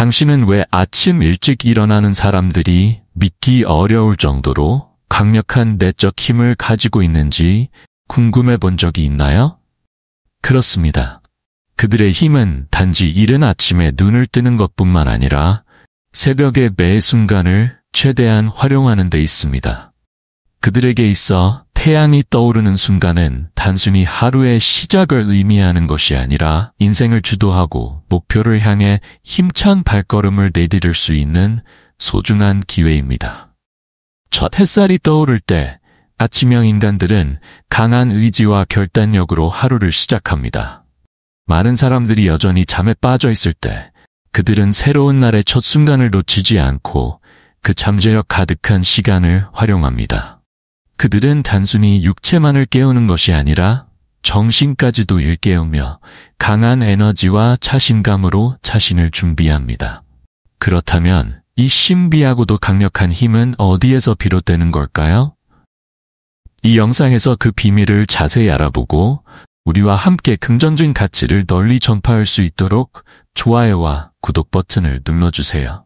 당신은 왜 아침 일찍 일어나는 사람들이 믿기 어려울 정도로 강력한 내적 힘을 가지고 있는지 궁금해 본 적이 있나요? 그렇습니다. 그들의 힘은 단지 이른 아침에 눈을 뜨는 것뿐만 아니라 새벽의 매 순간을 최대한 활용하는 데 있습니다. 그들에게 있어 태양이 떠오르는 순간은 단순히 하루의 시작을 의미하는 것이 아니라 인생을 주도하고 목표를 향해 힘찬 발걸음을 내디딜 수 있는 소중한 기회입니다. 첫 햇살이 떠오를 때 아침형 인간들은 강한 의지와 결단력으로 하루를 시작합니다. 많은 사람들이 여전히 잠에 빠져 있을 때 그들은 새로운 날의 첫 순간을 놓치지 않고 그 잠재력 가득한 시간을 활용합니다. 그들은 단순히 육체만을 깨우는 것이 아니라 정신까지도 일깨우며 강한 에너지와 자신감으로 자신을 준비합니다. 그렇다면 이 신비하고도 강력한 힘은 어디에서 비롯되는 걸까요? 이 영상에서 그 비밀을 자세히 알아보고 우리와 함께 긍정적인 가치를 널리 전파할 수 있도록 좋아요와 구독 버튼을 눌러주세요.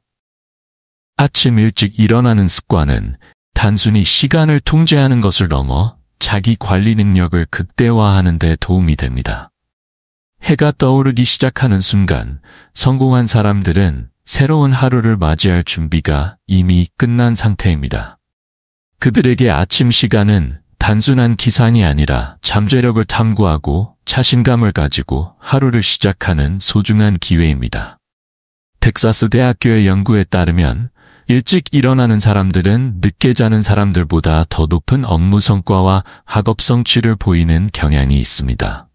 아침 일찍 일어나는 습관은 단순히 시간을 통제하는 것을 넘어 자기 관리 능력을 극대화하는 데 도움이 됩니다. 해가 떠오르기 시작하는 순간 성공한 사람들은 새로운 하루를 맞이할 준비가 이미 끝난 상태입니다. 그들에게 아침 시간은 단순한 기상이 아니라 잠재력을 탐구하고 자신감을 가지고 하루를 시작하는 소중한 기회입니다. 텍사스 대학교의 연구에 따르면 일찍 일어나는 사람들은 늦게 자는 사람들보다 더 높은 업무 성과와 학업 성취를 보이는 경향이 있습니다.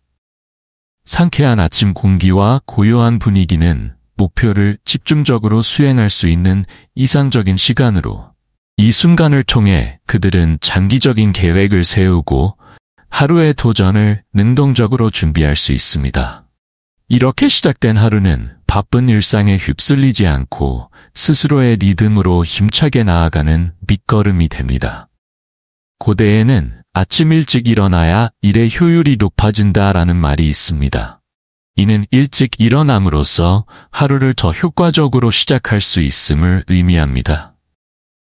상쾌한 아침 공기와 고요한 분위기는 목표를 집중적으로 수행할 수 있는 이상적인 시간으로 이 순간을 통해 그들은 장기적인 계획을 세우고 하루의 도전을 능동적으로 준비할 수 있습니다. 이렇게 시작된 하루는 바쁜 일상에 휩쓸리지 않고 스스로의 리듬으로 힘차게 나아가는 밑거름이 됩니다. 고대에는 아침 일찍 일어나야 일의 효율이 높아진다라는 말이 있습니다. 이는 일찍 일어남으로써 하루를 더 효과적으로 시작할 수 있음을 의미합니다.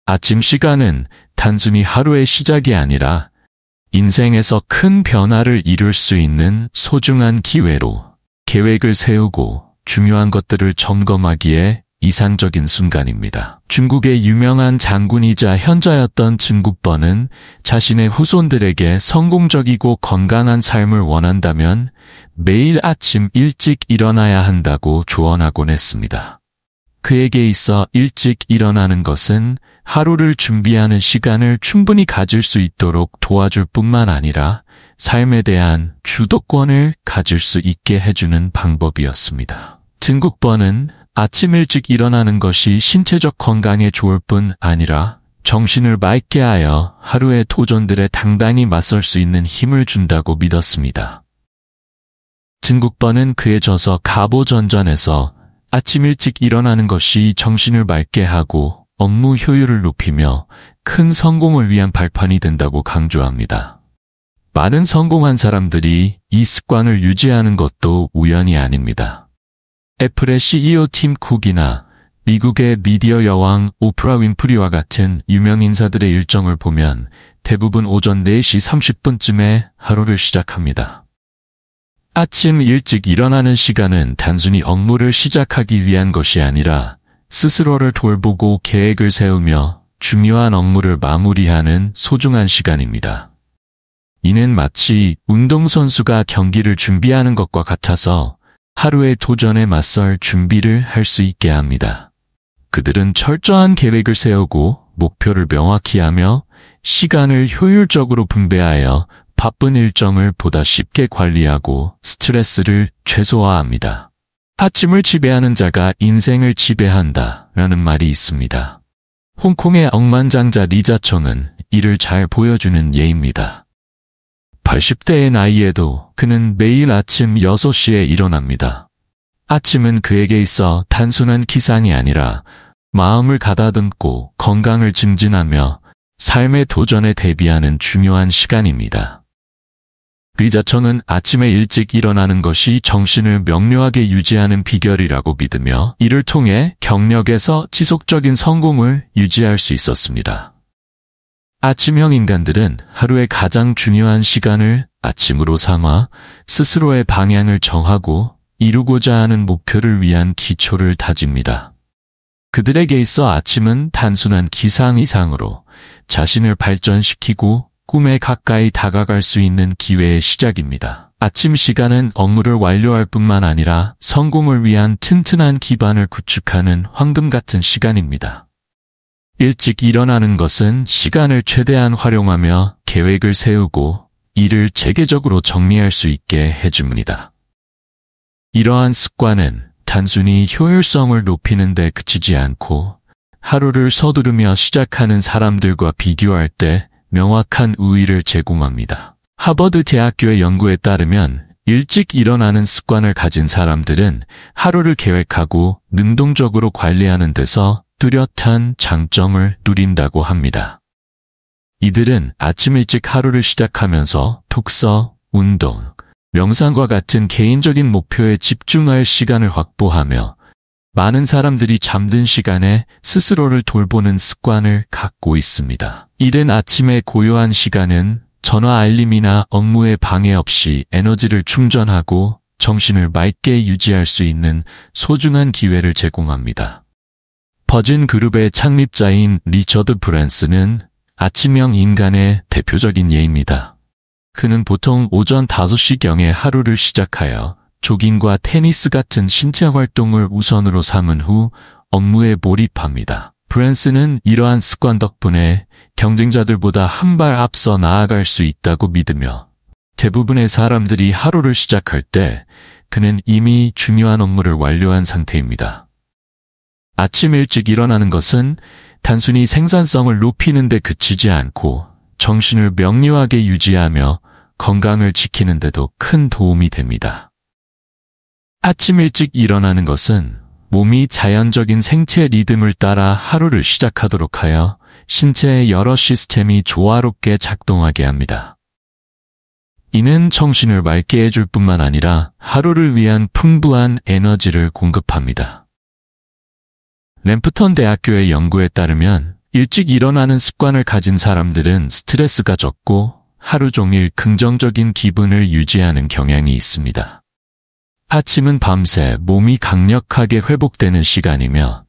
아침 시간은 단순히 하루의 시작이 아니라 인생에서 큰 변화를 이룰 수 있는 소중한 기회로 계획을 세우고 중요한 것들을 점검하기에 이상적인 순간입니다. 중국의 유명한 장군이자 현자였던 증국번은 자신의 후손들에게 성공적이고 건강한 삶을 원한다면 매일 아침 일찍 일어나야 한다고 조언하곤 했습니다. 그에게 있어 일찍 일어나는 것은 하루를 준비하는 시간을 충분히 가질 수 있도록 도와줄 뿐만 아니라 삶에 대한 주도권을 가질 수 있게 해주는 방법이었습니다. 증국번은 아침 일찍 일어나는 것이 신체적 건강에 좋을 뿐 아니라 정신을 맑게 하여 하루의 도전들에 당당히 맞설 수 있는 힘을 준다고 믿었습니다. 증국번은 그의 저서 가보전전에서 아침 일찍 일어나는 것이 정신을 맑게 하고 업무 효율을 높이며 큰 성공을 위한 발판이 된다고 강조합니다. 많은 성공한 사람들이 이 습관을 유지하는 것도 우연이 아닙니다. 애플의 CEO 팀 쿡이나 미국의 미디어 여왕 오프라 윈프리와 같은 유명 인사들의 일정을 보면 대부분 오전 4시 30분쯤에 하루를 시작합니다. 아침 일찍 일어나는 시간은 단순히 업무를 시작하기 위한 것이 아니라 스스로를 돌보고 계획을 세우며 중요한 업무를 마무리하는 소중한 시간입니다. 이는 마치 운동선수가 경기를 준비하는 것과 같아서 하루의 도전에 맞설 준비를 할 수 있게 합니다. 그들은 철저한 계획을 세우고 목표를 명확히 하며 시간을 효율적으로 분배하여 바쁜 일정을 보다 쉽게 관리하고 스트레스를 최소화합니다. 아침을 지배하는 자가 인생을 지배한다라는 말이 있습니다. 홍콩의 억만장자 리자총은 이를 잘 보여주는 예입니다. 80대의 나이에도 그는 매일 아침 6시에 일어납니다. 아침은 그에게 있어 단순한 기상이 아니라 마음을 가다듬고 건강을 증진하며 삶의 도전에 대비하는 중요한 시간입니다. 리자청은 아침에 일찍 일어나는 것이 정신을 명료하게 유지하는 비결이라고 믿으며 이를 통해 경력에서 지속적인 성공을 유지할 수 있었습니다. 아침형 인간들은 하루의 가장 중요한 시간을 아침으로 삼아 스스로의 방향을 정하고 이루고자 하는 목표를 위한 기초를 다집니다. 그들에게 있어 아침은 단순한 기상 이상으로 자신을 발전시키고 꿈에 가까이 다가갈 수 있는 기회의 시작입니다. 아침 시간은 업무를 완료할 뿐만 아니라 성공을 위한 튼튼한 기반을 구축하는 황금 같은 시간입니다. 일찍 일어나는 것은 시간을 최대한 활용하며 계획을 세우고 일을 체계적으로 정리할 수 있게 해줍니다. 이러한 습관은 단순히 효율성을 높이는 데 그치지 않고 하루를 서두르며 시작하는 사람들과 비교할 때 명확한 우위를 제공합니다. 하버드 대학교의 연구에 따르면 일찍 일어나는 습관을 가진 사람들은 하루를 계획하고 능동적으로 관리하는 데서 뚜렷한 장점을 누린다고 합니다. 이들은 아침 일찍 하루를 시작하면서 독서, 운동, 명상과 같은 개인적인 목표에 집중할 시간을 확보하며 많은 사람들이 잠든 시간에 스스로를 돌보는 습관을 갖고 있습니다. 이른 아침의 고요한 시간은 전화 알림이나 업무에 방해 없이 에너지를 충전하고 정신을 맑게 유지할 수 있는 소중한 기회를 제공합니다. 버진 그룹의 창립자인 리처드 브랜슨은 아침형 인간의 대표적인 예입니다. 그는 보통 오전 5시경에 하루를 시작하여 조깅과 테니스 같은 신체 활동을 우선으로 삼은 후 업무에 몰입합니다. 브랜슨은 이러한 습관 덕분에 경쟁자들보다 한 발 앞서 나아갈 수 있다고 믿으며 대부분의 사람들이 하루를 시작할 때 그는 이미 중요한 업무를 완료한 상태입니다. 아침 일찍 일어나는 것은 단순히 생산성을 높이는 데 그치지 않고 정신을 명료하게 유지하며 건강을 지키는 데도 큰 도움이 됩니다. 아침 일찍 일어나는 것은 몸이 자연적인 생체 리듬을 따라 하루를 시작하도록 하여 신체의 여러 시스템이 조화롭게 작동하게 합니다. 이는 정신을 맑게 해줄 뿐만 아니라 하루를 위한 풍부한 에너지를 공급합니다. 램프턴 대학교의 연구에 따르면 일찍 일어나는 습관을 가진 사람들은 스트레스가 적고 하루 종일 긍정적인 기분을 유지하는 경향이 있습니다. 아침은 밤새 몸이 강력하게 회복되는 시간이며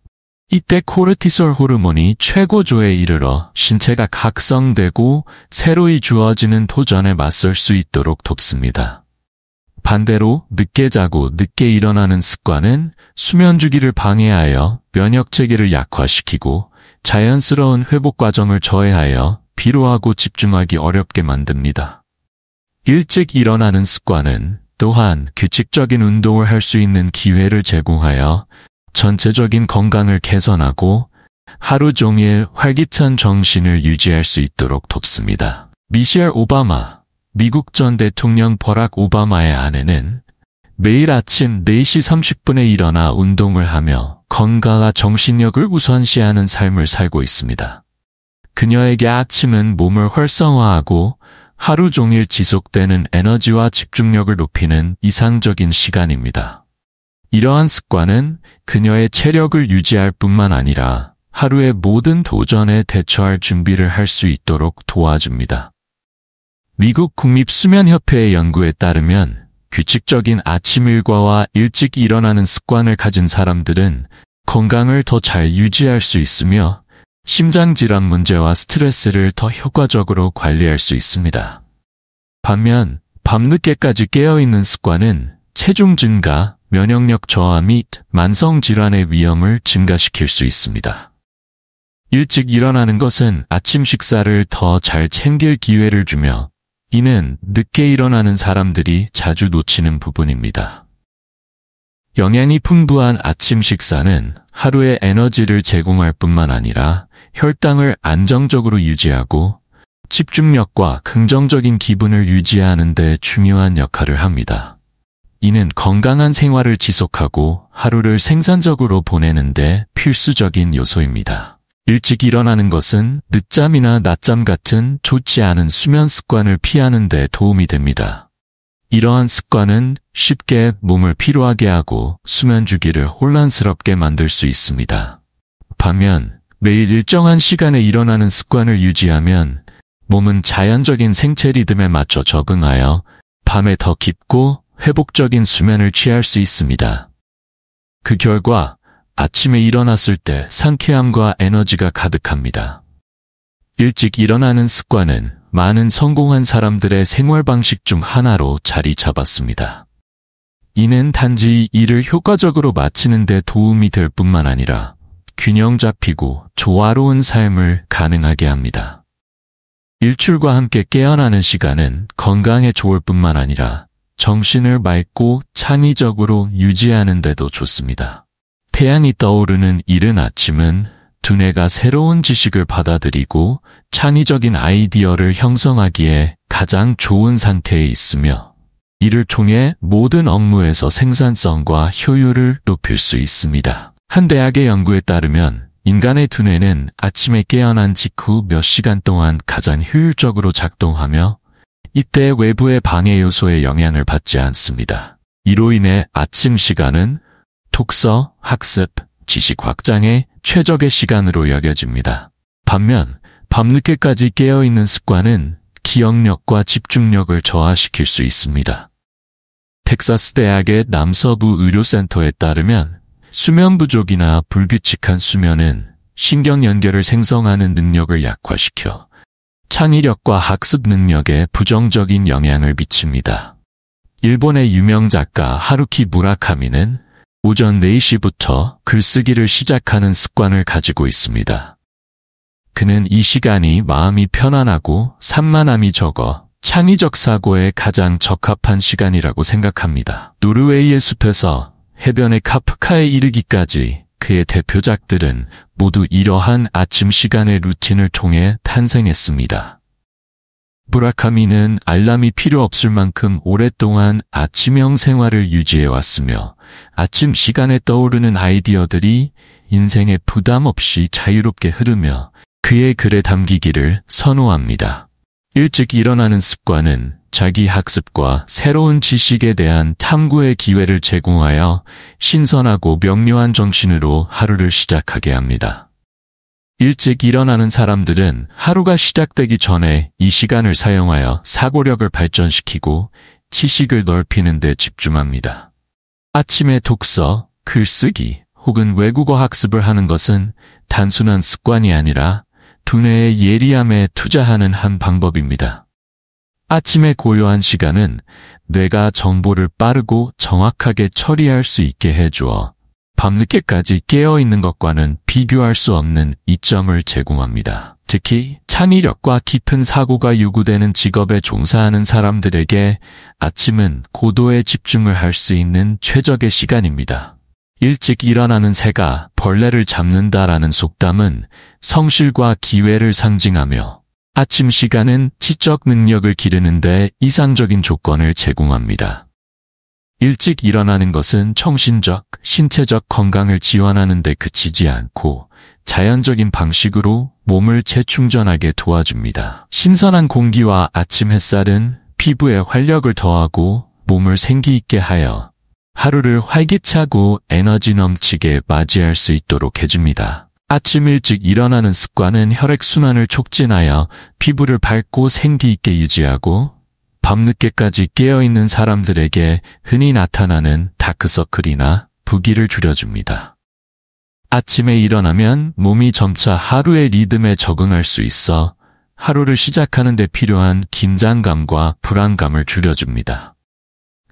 이때 코르티솔 호르몬이 최고조에 이르러 신체가 각성되고 새로이 주어지는 도전에 맞설 수 있도록 돕습니다. 반대로 늦게 자고 늦게 일어나는 습관은 수면 주기를 방해하여 면역 체계를 약화시키고 자연스러운 회복 과정을 저해하여 피로하고 집중하기 어렵게 만듭니다. 일찍 일어나는 습관은 또한 규칙적인 운동을 할 수 있는 기회를 제공하여 전체적인 건강을 개선하고 하루 종일 활기찬 정신을 유지할 수 있도록 돕습니다. 미셸 오바마, 미국 전 대통령 버락 오바마의 아내는 매일 아침 4시 30분에 일어나 운동을 하며 건강과 정신력을 우선시하는 삶을 살고 있습니다. 그녀에게 아침은 몸을 활성화하고 하루 종일 지속되는 에너지와 집중력을 높이는 이상적인 시간입니다. 이러한 습관은 그녀의 체력을 유지할 뿐만 아니라 하루의 모든 도전에 대처할 준비를 할 수 있도록 도와줍니다. 미국 국립수면협회의 연구에 따르면 규칙적인 아침 일과와 일찍 일어나는 습관을 가진 사람들은 건강을 더 잘 유지할 수 있으며 심장질환 문제와 스트레스를 더 효과적으로 관리할 수 있습니다. 반면 밤늦게까지 깨어있는 습관은 체중 증가, 면역력 저하 및 만성질환의 위험을 증가시킬 수 있습니다. 일찍 일어나는 것은 아침 식사를 더 잘 챙길 기회를 주며 이는 늦게 일어나는 사람들이 자주 놓치는 부분입니다. 영양이 풍부한 아침 식사는 하루의 에너지를 제공할 뿐만 아니라 혈당을 안정적으로 유지하고 집중력과 긍정적인 기분을 유지하는 데 중요한 역할을 합니다. 이는 건강한 생활을 지속하고 하루를 생산적으로 보내는 데 필수적인 요소입니다. 일찍 일어나는 것은 늦잠이나 낮잠 같은 좋지 않은 수면 습관을 피하는 데 도움이 됩니다. 이러한 습관은 쉽게 몸을 피로하게 하고 수면 주기를 혼란스럽게 만들 수 있습니다. 반면 매일 일정한 시간에 일어나는 습관을 유지하면 몸은 자연적인 생체 리듬에 맞춰 적응하여 밤에 더 깊고 회복적인 수면을 취할 수 있습니다. 그 결과 아침에 일어났을 때 상쾌함과 에너지가 가득합니다. 일찍 일어나는 습관은 많은 성공한 사람들의 생활 방식 중 하나로 자리 잡았습니다. 이는 단지 일을 효과적으로 마치는 데 도움이 될 뿐만 아니라 균형 잡히고 조화로운 삶을 가능하게 합니다. 일출과 함께 깨어나는 시간은 건강에 좋을 뿐만 아니라 정신을 맑고 창의적으로 유지하는 데도 좋습니다. 태양이 떠오르는 이른 아침은 두뇌가 새로운 지식을 받아들이고 창의적인 아이디어를 형성하기에 가장 좋은 상태에 있으며 이를 통해 모든 업무에서 생산성과 효율을 높일 수 있습니다. 한 대학의 연구에 따르면 인간의 두뇌는 아침에 깨어난 직후 몇 시간 동안 가장 효율적으로 작동하며 이때 외부의 방해 요소에 영향을 받지 않습니다. 이로 인해 아침 시간은 독서, 학습, 지식 확장의 최적의 시간으로 여겨집니다. 반면 밤늦게까지 깨어있는 습관은 기억력과 집중력을 저하시킬 수 있습니다. 텍사스 대학의 남서부 의료센터에 따르면 수면 부족이나 불규칙한 수면은 신경 연결을 생성하는 능력을 약화시켜 창의력과 학습 능력에 부정적인 영향을 미칩니다. 일본의 유명 작가 하루키 무라카미는 오전 4시부터 글쓰기를 시작하는 습관을 가지고 있습니다. 그는 이 시간이 마음이 편안하고 산만함이 적어 창의적 사고에 가장 적합한 시간이라고 생각합니다. 노르웨이의 숲에서 해변의 카프카에 이르기까지 그의 대표작들은 모두 이러한 아침 시간의 루틴을 통해 탄생했습니다. 무라카미는 알람이 필요 없을 만큼 오랫동안 아침형 생활을 유지해왔으며 아침 시간에 떠오르는 아이디어들이 인생에 부담 없이 자유롭게 흐르며 그의 글에 담기기를 선호합니다. 일찍 일어나는 습관은 자기 학습과 새로운 지식에 대한 탐구의 기회를 제공하여 신선하고 명료한 정신으로 하루를 시작하게 합니다. 일찍 일어나는 사람들은 하루가 시작되기 전에 이 시간을 사용하여 사고력을 발전시키고 지식을 넓히는 데 집중합니다. 아침에 독서, 글쓰기 혹은 외국어 학습을 하는 것은 단순한 습관이 아니라 두뇌의 예리함에 투자하는 한 방법입니다. 아침의 고요한 시간은 뇌가 정보를 빠르고 정확하게 처리할 수 있게 해주어 밤늦게까지 깨어있는 것과는 비교할 수 없는 이점을 제공합니다. 특히 창의력과 깊은 사고가 요구되는 직업에 종사하는 사람들에게 아침은 고도의 집중을 할 수 있는 최적의 시간입니다. 일찍 일어나는 새가 벌레를 잡는다라는 속담은 성실과 기회를 상징하며 아침 시간은 지적 능력을 기르는 데 이상적인 조건을 제공합니다. 일찍 일어나는 것은 정신적, 신체적 건강을 지원하는 데 그치지 않고 자연적인 방식으로 몸을 재충전하게 도와줍니다. 신선한 공기와 아침 햇살은 피부에 활력을 더하고 몸을 생기 있게 하여 하루를 활기차고 에너지 넘치게 맞이할 수 있도록 해줍니다. 아침 일찍 일어나는 습관은 혈액순환을 촉진하여 피부를 밝고 생기 있게 유지하고 밤늦게까지 깨어있는 사람들에게 흔히 나타나는 다크서클이나 부기를 줄여줍니다. 아침에 일어나면 몸이 점차 하루의 리듬에 적응할 수 있어 하루를 시작하는 데 필요한 긴장감과 불안감을 줄여줍니다.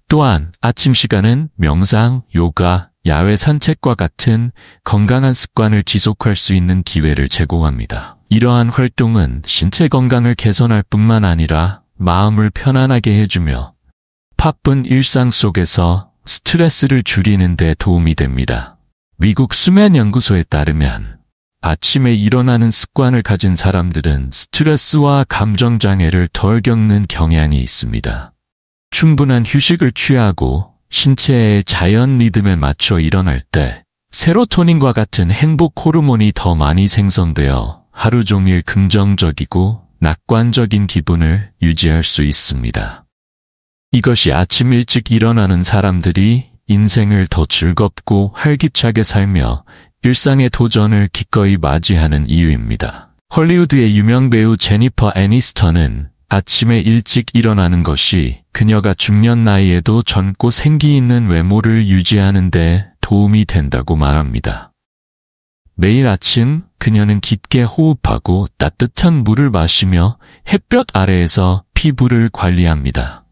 또한 아침 시간은 명상, 요가, 야외 산책과 같은 건강한 습관을 지속할 수 있는 기회를 제공합니다. 이러한 활동은 신체 건강을 개선할 뿐만 아니라 마음을 편안하게 해주며 바쁜 일상 속에서 스트레스를 줄이는 데 도움이 됩니다. 미국 수면연구소에 따르면 아침에 일어나는 습관을 가진 사람들은 스트레스와 감정장애를 덜 겪는 경향이 있습니다. 충분한 휴식을 취하고 신체의 자연 리듬에 맞춰 일어날 때 세로토닌과 같은 행복 호르몬이 더 많이 생성되어 하루 종일 긍정적이고 낙관적인 기분을 유지할 수 있습니다. 이것이 아침 일찍 일어나는 사람들이 인생을 더 즐겁고 활기차게 살며 일상의 도전을 기꺼이 맞이하는 이유입니다. 헐리우드의 유명 배우 제니퍼 애니스턴은 아침에 일찍 일어나는 것이 그녀가 중년 나이에도 젊고 생기 있는 외모를 유지하는 데 도움이 된다고 말합니다. 매일 아침 그녀는 깊게 호흡하고 따뜻한 물을 마시며 햇볕 아래에서 피부를 관리합니다.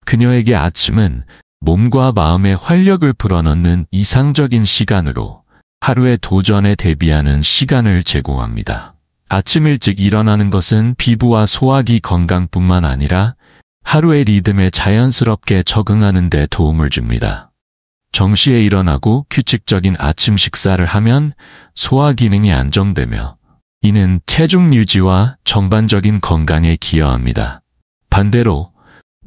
그녀에게 아침은 몸과 마음의 활력을 불어넣는 이상적인 시간으로 하루의 도전에 대비하는 시간을 제공합니다. 아침 일찍 일어나는 것은 피부와 소화기 건강뿐만 아니라 하루의 리듬에 자연스럽게 적응하는 데 도움을 줍니다. 정시에 일어나고 규칙적인 아침 식사를 하면 소화 기능이 안정되며 이는 체중 유지와 전반적인 건강에 기여합니다. 반대로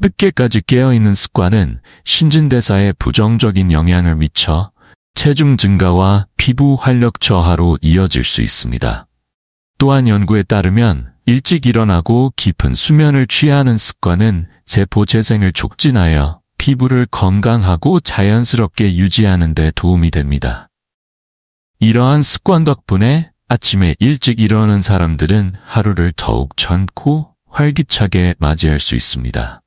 늦게까지 깨어있는 습관은 신진대사에 부정적인 영향을 미쳐 체중 증가와 피부 활력 저하로 이어질 수 있습니다. 또한 연구에 따르면 일찍 일어나고 깊은 수면을 취하는 습관은 세포 재생을 촉진하여 피부를 건강하고 자연스럽게 유지하는 데 도움이 됩니다. 이러한 습관 덕분에 아침에 일찍 일어나는 사람들은 하루를 더욱 젊고 활기차게 맞이할 수 있습니다.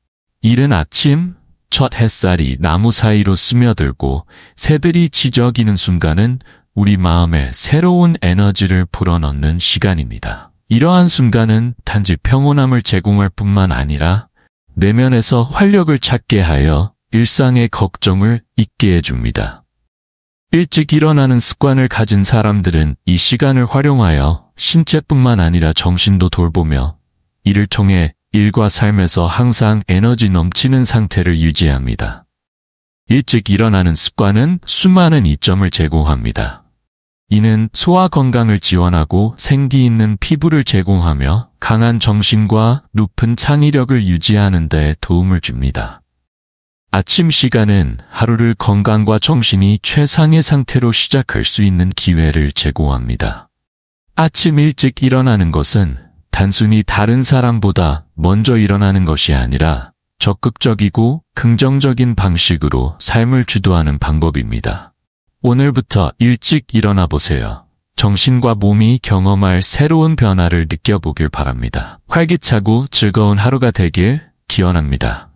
이른 아침, 첫 햇살이 나무 사이로 스며들고 새들이 지저귀는 순간은 우리 마음에 새로운 에너지를 불어넣는 시간입니다. 이러한 순간은 단지 평온함을 제공할 뿐만 아니라 내면에서 활력을 찾게 하여 일상의 걱정을 잊게 해줍니다. 일찍 일어나는 습관을 가진 사람들은 이 시간을 활용하여 신체뿐만 아니라 정신도 돌보며 이를 통해 일과 삶에서 항상 에너지 넘치는 상태를 유지합니다. 일찍 일어나는 습관은 수많은 이점을 제공합니다. 이는 소화 건강을 지원하고 생기 있는 피부를 제공하며 강한 정신과 높은 창의력을 유지하는 데 도움을 줍니다. 아침 시간은 하루를 건강과 정신이 최상의 상태로 시작할 수 있는 기회를 제공합니다. 아침 일찍 일어나는 것은 단순히 다른 사람보다 먼저 일어나는 것이 아니라 적극적이고 긍정적인 방식으로 삶을 주도하는 방법입니다. 오늘부터 일찍 일어나 보세요. 정신과 몸이 경험할 새로운 변화를 느껴보길 바랍니다. 활기차고 즐거운 하루가 되길 기원합니다.